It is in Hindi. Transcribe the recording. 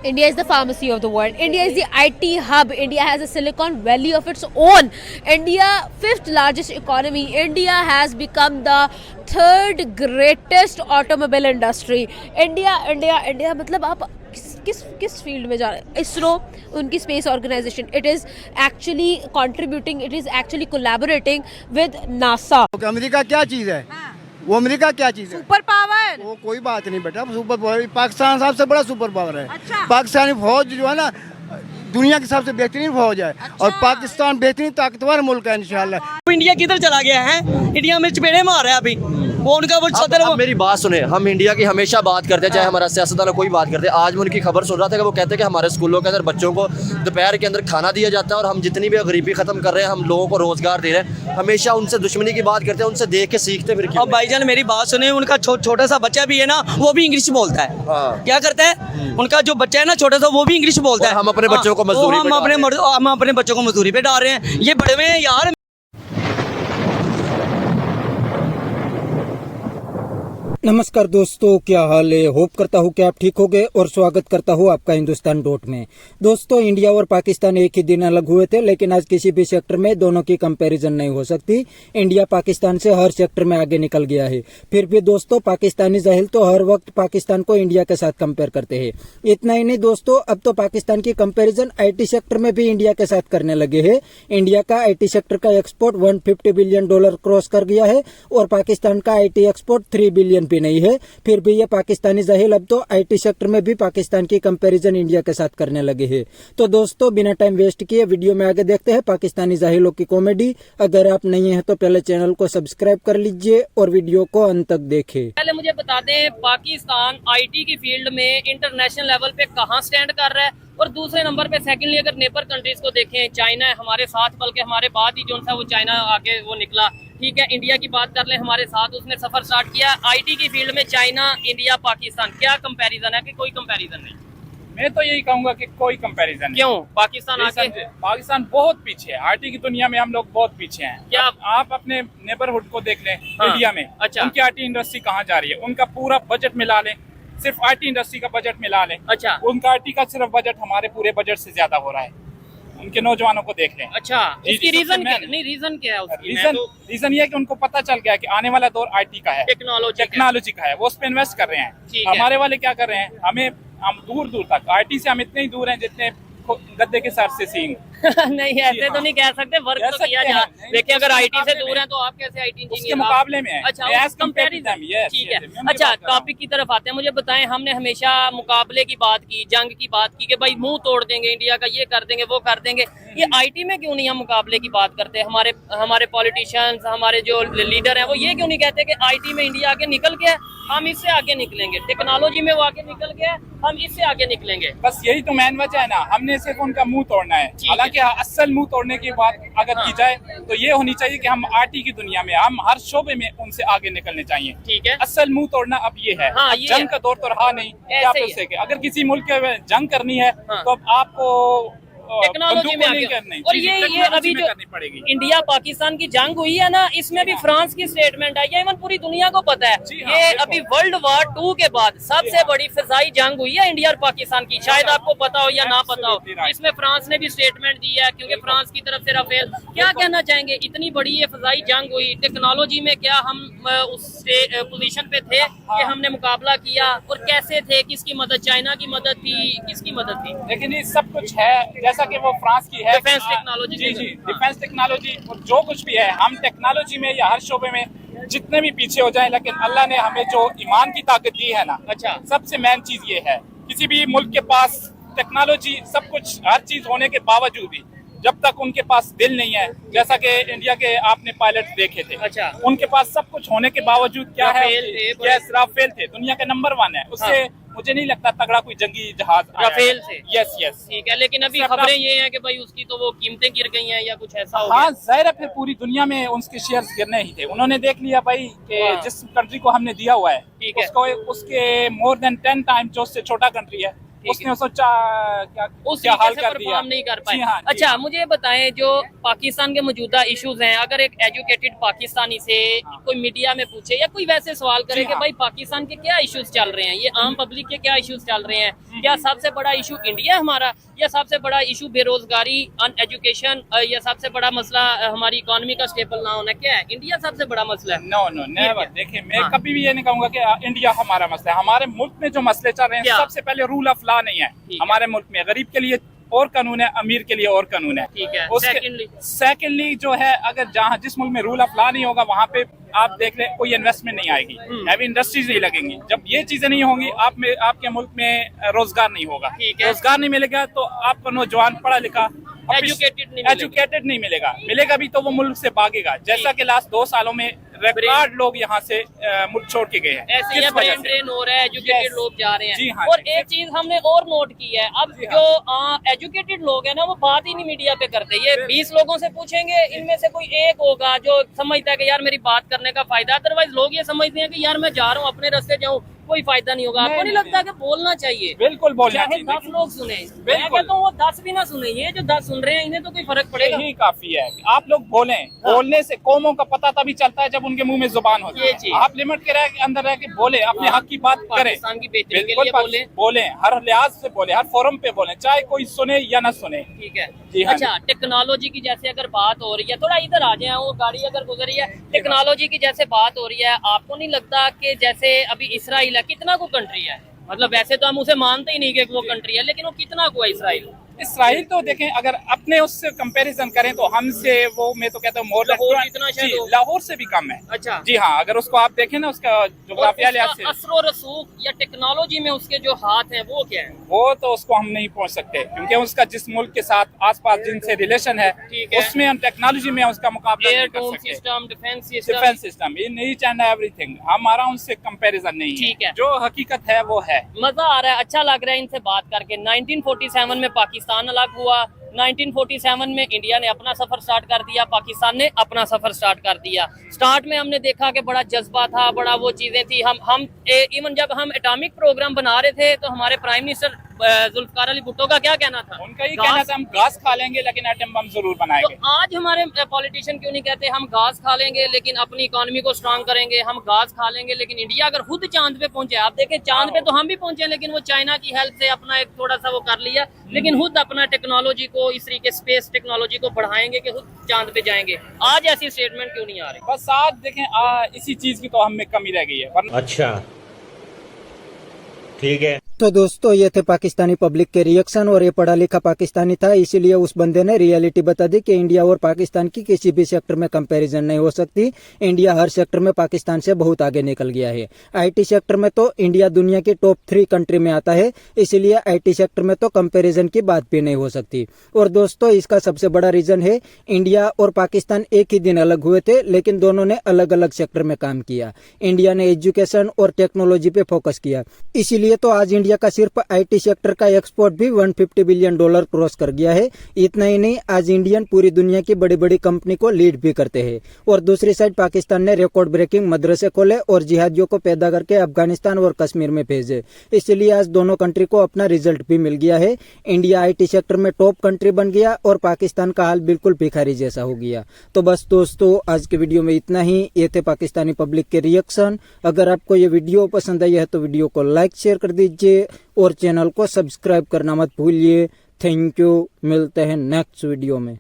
India is the pharmacy of the world. India is the IT hub. India has a Silicon Valley of its own. India, fifth largest economy. India has become the third greatest automobile industry. India मतलब आप किस फील्ड में जा रहे हैं? इसरो, उनकी space organization, it is actually contributing, it is actually collaborating with NASA. America क्या चीज़ है? वो अमेरिका क्या चीज़ है? Super power. वो कोई बात नहीं बेटा, सुपर पावर पाकिस्तान सबसे बड़ा सुपर पावर है. अच्छा. पाकिस्तानी फौज जो है ना दुनिया की सबसे बेहतरीन फौज है. अच्छा. और पाकिस्तान बेहतरीन ताकतवर मुल्क है इंशाल्लाह. इंडिया किधर चला गया है? इंडिया में चपेड़े मार रहा है अभी. वो उनका वो सदर. अब मेरी बात सुने, हम इंडिया की हमेशा बात करते हैं, चाहे हमारा सियासतदान कोई बात करते हैं. आज मैं उनकी खबर सुन रहा था कि वो कहते हैं कि हमारे स्कूलों के अंदर बच्चों को दोपहर के अंदर खाना दिया जाता है और हम जितनी भी गरीबी खत्म कर रहे हैं, हम लोगों को रोजगार दे रहे हैं. हमेशा उनसे दुश्मनी की बात करते हैं, उनसे देख के सीखते फिर क्यों? अब भाईजान मेरी बात सुने, उनका छोटा सा बच्चा भी है ना, वो भी इंग्लिश बोलता है. हाँ. क्या करता है उनका जो बच्चा है ना छोटा सा, वो भी इंग्लिश बोलता है. हम अपने बच्चों को मजदूरी पे डाल रहे हैं. हम अपने बच्चों को मजदूरी पे डाल रहे हैं. ये बड़े में यार. नमस्कार दोस्तों, क्या हाल है? होप करता हूँ कि आप ठीक होंगे और स्वागत करता हूँ आपका हिंदुस्तान डॉट में. दोस्तों, इंडिया और पाकिस्तान एक ही दिन अलग हुए थे, लेकिन आज किसी भी सेक्टर में दोनों की कंपैरिजन नहीं हो सकती. इंडिया पाकिस्तान से हर सेक्टर में आगे निकल गया है. फिर भी दोस्तों, पाकिस्तानी जाहिल तो हर वक्त पाकिस्तान को इंडिया के साथ कंपेयर करते हैं. इतना ही नहीं दोस्तों, अब तो पाकिस्तान की कंपेरिजन IT सेक्टर में भी इंडिया के साथ करने लगे है. इंडिया का IT सेक्टर का एक्सपोर्ट $150 बिलियन क्रॉस कर गया है और पाकिस्तान का IT एक्सपोर्ट $3 बिलियन भी नहीं है. फिर भी ये पाकिस्तानी जाहिल अब तो IT सेक्टर में भी पाकिस्तान की कंपैरिजन इंडिया के साथ करने लगे हैं. तो दोस्तों, बिना टाइम वेस्ट किए वीडियो में आगे देखते हैं पाकिस्तानी जाहिलों की कॉमेडी. अगर आप नहीं हैं तो पहले चैनल को सब्सक्राइब कर लीजिए और वीडियो को अंत तक देखें. पहले मुझे बता दें, पाकिस्तान IT की फील्ड में इंटरनेशनल लेवल पे कहां स्टैंड कर रहा है, और दूसरे नंबर पे सेकंडली अगर नेबर कंट्रीज को देखें, चाइना है हमारे साथ, बल्कि हमारे बाद ही जो सा वो चाइना आगे वो निकला. ठीक है, इंडिया की बात कर लें, हमारे साथ उसने सफर स्टार्ट किया. IT की फील्ड में चाइना, इंडिया, पाकिस्तान, क्या कंपैरिजन है कि कोई कंपैरिजन नहीं? मैं तो यही कहूंगा कि कोई कंपैरिजन नहीं. क्यों पाकिस्तान आगे? पाकिस्तान बहुत पीछे है. IT की दुनिया में हम लोग बहुत पीछे हैं. क्या आप अपने नेबरहुड को देख लें. हाँ. इंडिया में अच्छा. उनकी IT इंडस्ट्री कहाँ जा रही है? उनका पूरा बजट मिला लें, सिर्फ IT इंडस्ट्री का बजट मिला लें. अच्छा. उनका IT का सिर्फ बजट हमारे पूरे बजट से ज्यादा हो रहा है. उनके नौजवानों को देख लें. अच्छा, इसकी रीजन क्या? नहीं, रीजन क्या है उसकी? रीजन ये है कि उनको पता चल गया कि आने वाला दौर IT का है, टेक्नोलॉजी का है. वो उस पर इन्वेस्ट कर रहे हैं. हमारे वाले क्या कर रहे हैं? हम दूर तक IT से हम इतने ही दूर हैं जितने गद्दे के सर से सींग. नहीं, ऐसे तो नहीं कह सकते. वर्क तो किया जा. देखिए, अगर IT से दूर है तो आप कैसे IT इंजीनियर उसके मुकाबले में है. अच्छा, कंपैरिजन. ठीक है. अच्छा, टॉपिक की तरफ आते हैं. मुझे बताएं, हमने हमेशा मुकाबले की बात की, जंग की बात की कि भाई मुंह तोड़ देंगे इंडिया का, ये कर देंगे, वो कर देंगे. ये IT में क्यों नहीं हम मुकाबले की बात करते? हमारे पॉलिटिशियंस, हमारे जो लीडर हैं, वो ये क्यों नहीं कहते कि IT में इंडिया आगे निकल गया, हम इससे आगे निकलेंगे. टेक्नोलॉजी में वो आगे निकल गया, हम इससे आगे निकलेंगे. बस यही तो मेन वजह है ना. हमने सिर्फ उनका मुंह तोड़ना है. हालांकि असल मुंह तोड़ने की बात अगर की जाए तो ये होनी चाहिए कि हम IT की दुनिया में, हम हर शोबे में उनसे आगे निकलने चाहिए. ठीक है. असल मुंह तोड़ना अब ये है. जंग का दौर तो रहा नहीं. क्या अगर किसी मुल्क के जंग करनी है तो अब आपको टेक्नोलॉजी में आगे करनी. और ये अभी जो इंडिया पाकिस्तान की जंग हुई है ना, इसमें भी फ्रांस की स्टेटमेंट आई है. इवन पूरी दुनिया को पता है. ये अभी वर्ल्ड वॉर 2 के बाद सबसे बड़ी फिजाई जंग हुई है इंडिया और पाकिस्तान की. शायद आपको पता हो या ना पता हो. इसमें फ्रांस ने भी स्टेटमेंट दी है, क्योंकि फ्रांस की तरफ से राफेल. क्या कहना चाहेंगे? इतनी बड़ी ये फिजाई जंग हुई, टेक्नोलॉजी में क्या हम उस पोजीशन पे थे कि हमने मुकाबला किया? और कैसे थे? किसकी मदद? चाइना की मदद थी? किसकी मदद थी? लेकिन ये सब कुछ है जैसा कि वो फ्रांस की है, डिफेंस टेक्नोलॉजी. जी, डिफेंस टेक्नोलॉजी. जो कुछ भी है, हम टेक्नोलॉजी में या हर शोबे में जितने भी पीछे हो जाए, लेकिन अल्लाह ने हमें जो ईमान की ताकत दी है ना, अच्छा, सबसे मेन चीज ये है. किसी भी मुल्क के पास टेक्नोलॉजी, सब कुछ, हर चीज होने के बावजूद भी जब तक उनके पास दिल नहीं है, जैसा कि इंडिया के आपने पायलट देखे थे. अच्छा. उनके पास सब कुछ होने के बावजूद क्या है? राफेल थे. दुनिया के नंबर 1 है. उससे मुझे नहीं लगता तगड़ा कोई जंगी जहाज राफेल से. यस. ठीक है, लेकिन अभी खबरें ये हैं कि भाई उसकी तो वो कीमतें गिर गई हैं या कुछ ऐसा हो गया. हाँ, जाहिर है. फिर पूरी दुनिया में उसके शेयर्स गिरने ही थे. उन्होंने देख लिया भाई कि जिस कंट्री को हमने दिया हुआ है, उसको उसके मोर देन 10 टाइम जो उससे छोटा कंट्री है, उसने उसको क्या उस क्या हाल तरीके से कर दिया। परफॉर्म नहीं कर पाए। जी हाँ, जी। अच्छा, मुझे बताएं जो पाकिस्तान के मौजूदा इश्यूज हैं, अगर एक एजुकेटेड पाकिस्तानी से कोई मीडिया में पूछे या कोई वैसे सवाल करे जी कि हाँ। भाई पाकिस्तान के क्या इश्यूज चल रहे हैं, ये आम पब्लिक के क्या इश्यूज चल रहे हैं, क्या सबसे बड़ा इशू इंडिया हमारा, या सबसे बड़ा इशू बेरोजगारी, अनएजुकेशन, या सबसे बड़ा मसला हमारी इकोनॉमी का स्टेबल ना होना, क्या है इंडिया सबसे बड़ा मसला है? No no never. देखिए मैं हाँ। कभी भी ये नहीं कहूंगा कि इंडिया हमारा मसला है। हमारे मुल्क में जो मसले चल रहे हैं, क्या? सबसे पहले रूल ऑफ लॉ नहीं है ठीक है। हमारे मुल्क में। गरीब के लिए और कानून है, अमीर के लिए और कानून है। ठीक है। सेकेंडली जो है, अगर जहाँ जिस मुल्क में रूल ऑफ लॉ नहीं होगा वहाँ पे आप देख लें कोई इन्वेस्टमेंट नहीं आएगी, हैवी इंडस्ट्रीज नहीं लगेंगी। जब ये चीजें नहीं होंगी आपके मुल्क में रोजगार नहीं होगा। ठीक है। रोजगार नहीं मिलेगा तो आपका नौजवान पढ़ा लिखा एजुकेटेड नहीं मिलेगा भी तो वो मुल्क से भागेगा। जैसा कि लास्ट 2 सालों में रिकॉर्ड लोग यहाँ से मुल्क छोड़ के गए हैं। ऐसे किस ही वजह ब्रेन से? ड्रेन हो रहा है, एजुकेटेड Yes. लोग जा रहे हैं। जी हाँ, और जी। एक चीज हमने और नोट की है, अब जी हाँ। जो एजुकेटेड लोग हैं ना, वो बात ही नहीं मीडिया पे करते। ये 20 लोगों से पूछेंगे, इनमें से कोई एक होगा जो समझता है कि यार मेरी बात करने का फायदा, अदरवाइज लोग ये समझते हैं कि यार मैं जा रहा हूँ अपने रास्ते जाऊँ, कोई फायदा नहीं होगा। आपको नहीं लगता कि बोलना चाहिए? बिल्कुल बोलना चाहे चाहिए। 10 लोग सुने, मैं बिल्कुल। कहता हूँ वो 10 भी ना सुने, ये जो 10 सुन रहे हैं इन्हें तो कोई फर्क पड़ेगा। यही काफी है। आप लोग बोलें, बोलने से कौमों का पता तभी चलता है जब उनके मुंह में जुबान होती ये चीज। है। आप लिमिट के अंदर रह के बोले, अपने हक की बात करें, पाकिस्तान की बेहतरी के बिल्कुल लिए बोले। हर लिहाज से बोले, हर फोरम पे बोले, चाहे कोई सुने या ना सुने। ठीक है। जी हाँ। अच्छा, टेक्नोलॉजी की जैसे अगर बात हो रही है, थोड़ा इधर आ जाए, वो गाड़ी अगर गुजर रही है, टेक्नोलॉजी की जैसे बात हो रही है, आपको नहीं लगता कि जैसे अभी इसराइल है, कितना को कंट्री है, मतलब वैसे तो हम उसे मानते ही नहीं कि वो कंट्री है, लेकिन वो कितना को है इसराइल? इसराइल तो देखें, अगर अपने उससे कंपैरिजन करें तो हमसे वो, मैं तो कहता हूँ मोर लाहौर जितना शायद हो। लाहौर से भी कम है। अच्छा। जी हाँ, अगर उसको आप देखें ना, उसका जोग्राफिया लिहाज से, असर और रसूख या टेक्नोलॉजी में उसके जो हाथ हैं वो क्या है? वो तो उसको हम नहीं पहुंच सकते, क्योंकि उसका जिस मुल्क के साथ आसपास जिनसे रिलेशन है, ठीक है। उसमें हम टेक्नोलॉजी में उसका मुकाबला एयर नहीं कर टूल सकते। System, defence system, defence system, in each and everything हमारा उनसे कंपैरिजन नहीं ठीक है। जो हकीकत है वो है। मजा आ रहा है, अच्छा लग रहा है इनसे बात करके। 1947 में पाकिस्तान अलग हुआ, 1947 में इंडिया ने अपना सफर स्टार्ट कर दिया, पाकिस्तान ने अपना सफर स्टार्ट कर दिया। स्टार्ट में हमने देखा कि बड़ा जज्बा था, बड़ा वो चीजें थी। हम इवन जब हम एटॉमिक प्रोग्राम बना रहे थे तो हमारे प्राइम मिनिस्टर जुल्फकार अली भुट्टो का क्या कहना था? उनका ये कहना था हम घास खा लेंगे लेकिन एटम बम जरूर बनाएंगे। तो आज हमारे पॉलिटिशियन क्यों नहीं कहते हम घास खा लेंगे लेकिन अपनी इकोनॉमी को स्ट्रांग करेंगे, हम घास खा लेंगे लेकिन इंडिया अगर खुद चांद पे पहुंचे, आप देखें चांद पे तो हम भी पहुंचे लेकिन वो चाइना की हेल्प से अपना एक थोड़ा सा वो कर लिया, लेकिन खुद अपना टेक्नोलॉजी को इस तरीके स्पेस टेक्नोलॉजी को बढ़ाएंगे कि खुद चांद पे जाएंगे। आज ऐसी स्टेटमेंट क्यों नहीं आ रही? बस आज देखें इसी चीज की तो हम में कमी रह गई है। अच्छा, ठीक है। तो दोस्तों ये थे पाकिस्तानी पब्लिक के रिएक्शन, और ये पढ़ा लिखा पाकिस्तानी था, इसीलिए उस बंदे ने रियलिटी बता दी कि इंडिया और पाकिस्तान की किसी भी सेक्टर में कंपैरिजन नहीं हो सकती। इंडिया हर सेक्टर में पाकिस्तान से बहुत आगे निकल गया है। आईटी सेक्टर में तो इंडिया दुनिया की टॉप 3 कंट्री में आता है, इसीलिए आईटी सेक्टर में तो कंपैरिजन की बात भी नहीं हो सकती। और दोस्तों इसका सबसे बड़ा रीजन है इंडिया और पाकिस्तान एक ही दिन अलग हुए थे, लेकिन दोनों ने अलग अलग सेक्टर में काम किया। इंडिया ने एजुकेशन और टेक्नोलॉजी पे फोकस किया, इसीलिए तो आज इंडिया का सिर्फ आईटी सेक्टर का एक्सपोर्ट भी $150 बिलियन क्रॉस कर गया है। इतना ही नहीं, आज इंडियन पूरी दुनिया की बड़ी बड़ी कंपनी को लीड भी करते हैं। और दूसरी साइड पाकिस्तान ने रिकॉर्ड ब्रेकिंग मदरसे खोले और जिहादियों को पैदा करके अफगानिस्तान और कश्मीर में भेजे, इसलिए आज दोनों कंट्री को अपना रिजल्ट भी मिल गया है। इंडिया आईटी सेक्टर में टॉप कंट्री बन गया और पाकिस्तान का हाल बिल्कुल भिखारी जैसा हो गया। तो बस दोस्तों आज के वीडियो में इतना ही। ये थे पाकिस्तानी पब्लिक के रिएक्शन। अगर आपको ये वीडियो पसंद आई है तो वीडियो को लाइक शेयर कर दीजिए और चैनल को सब्सक्राइब करना मत भूलिए। थैंक यू, मिलते हैं नेक्स्ट वीडियो में।